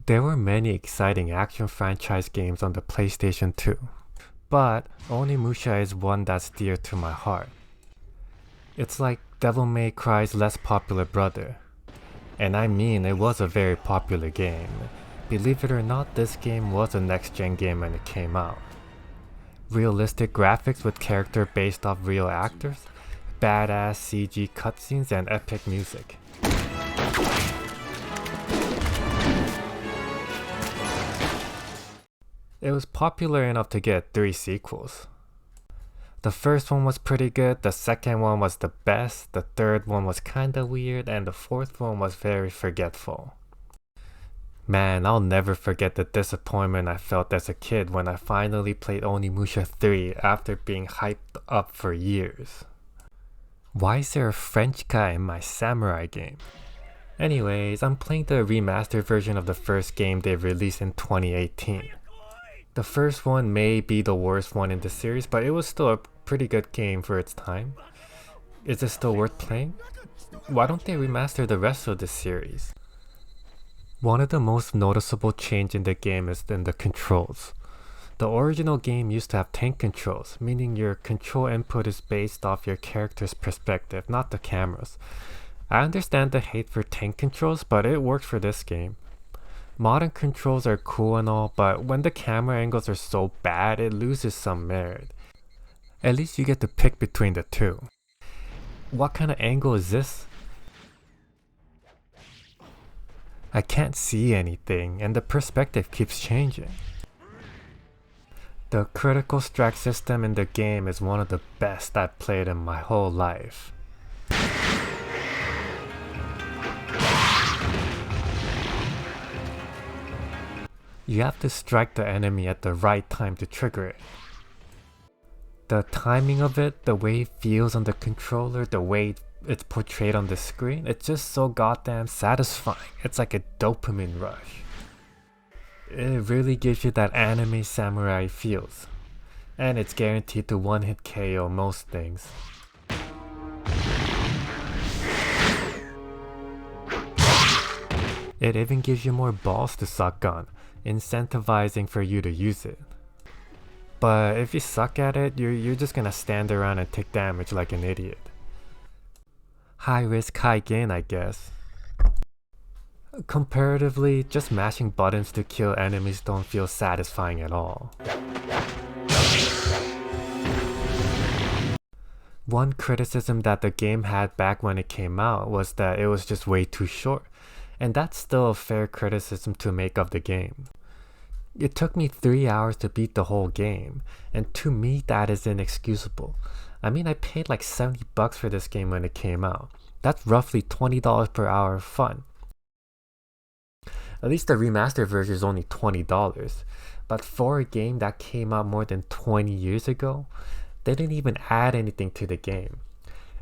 There were many exciting action franchise games on the PlayStation 2, but Onimusha is one that's dear to my heart. It's like Devil May Cry's less popular brother. And I mean, it was a very popular game. Believe it or not, this game was a next-gen game when it came out. Realistic graphics with character based off real actors, badass CG cutscenes, and epic music. It was popular enough to get 3 sequels. The first one was pretty good, the second one was the best, the third one was kinda weird, and the fourth one was very forgetful. Man, I'll never forget the disappointment I felt as a kid when I finally played Onimusha 3 after being hyped up for years. Why is there a French guy in my samurai game? Anyways, I'm playing the remastered version of the first game they released in 2018. The first one may be the worst one in the series, but it was still a pretty good game for its time. Is it still worth playing? Why don't they remaster the rest of the series? One of the most noticeable change in the game is in the controls. The original game used to have tank controls, meaning your control input is based off your character's perspective, not the camera's. I understand the hate for tank controls, but it works for this game. Modern controls are cool and all, but when the camera angles are so bad, it loses some merit. At least you get to pick between the two. What kind of angle is this? I can't see anything, and the perspective keeps changing. The critical strike system in the game is one of the best I've played in my whole life. You have to strike the enemy at the right time to trigger it. The timing of it, the way it feels on the controller, the way it's portrayed on the screen, it's just so goddamn satisfying. It's like a dopamine rush. It really gives you that anime samurai feels. And it's guaranteed to one-hit KO most things. It even gives you more balls to suck on, incentivizing for you to use it. But if you suck at it, you're just gonna stand around and take damage like an idiot. High risk, high gain, I guess. Comparatively, just mashing buttons to kill enemies don't feel satisfying at all. One criticism that the game had back when it came out was that it was just way too short, and that's still a fair criticism to make of the game. It took me 3 hours to beat the whole game, and to me that is inexcusable. I mean, I paid like $70 for this game when it came out. That's roughly $20 per hour of fun. At least the remastered version is only $20, but for a game that came out more than 20 years ago, they didn't even add anything to the game.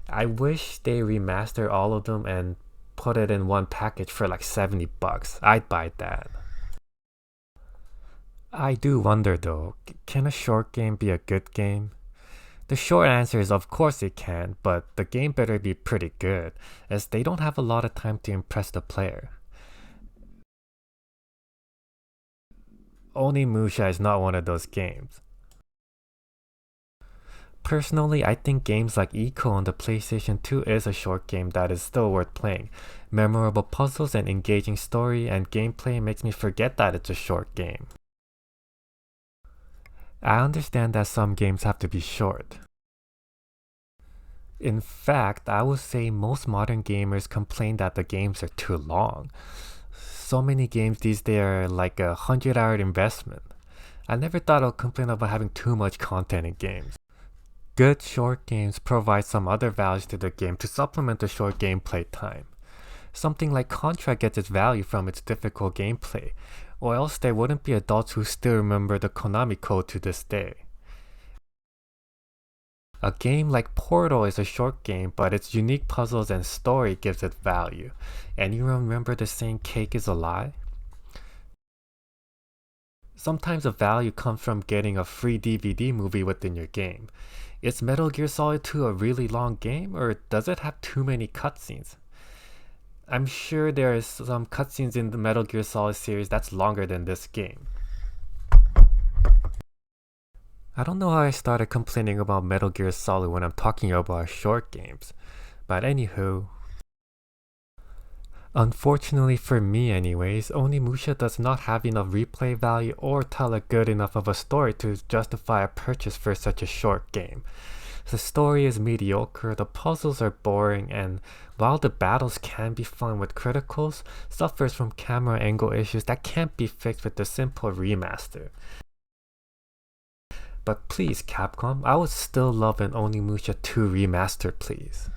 I wish they remastered all of them and put it in one package for like $70. I'd buy that. I do wonder though, can a short game be a good game? The short answer is of course it can, but the game better be pretty good, as they don't have a lot of time to impress the player. Onimusha is not one of those games. Personally, I think games like Eco on the PlayStation 2 is a short game that is still worth playing. Memorable puzzles and engaging story and gameplay makes me forget that it's a short game. I understand that some games have to be short. In fact, I would say most modern gamers complain that the games are too long. So many games these days are like a 100-hour investment. I never thought I'd complain about having too much content in games. Good short games provide some other values to the game to supplement the short gameplay time. Something like Contra gets its value from its difficult gameplay, or else there wouldn't be adults who still remember the Konami code to this day. A game like Portal is a short game, but its unique puzzles and story gives it value. Anyone remember the saying cake is a lie? Sometimes the value comes from getting a free DVD movie within your game. Is Metal Gear Solid 2 a really long game, or does it have too many cutscenes? I'm sure there is some cutscenes in the Metal Gear Solid series that's longer than this game. I don't know how I started complaining about Metal Gear Solid when I'm talking about short games, but anywho. Unfortunately for me anyways, Onimusha does not have enough replay value or tell a good enough of a story to justify a purchase for such a short game. The story is mediocre, the puzzles are boring, and while the battles can be fun with criticals, suffers from camera angle issues that can't be fixed with a simple remaster. But please Capcom, I would still love an Onimusha 2 remaster please.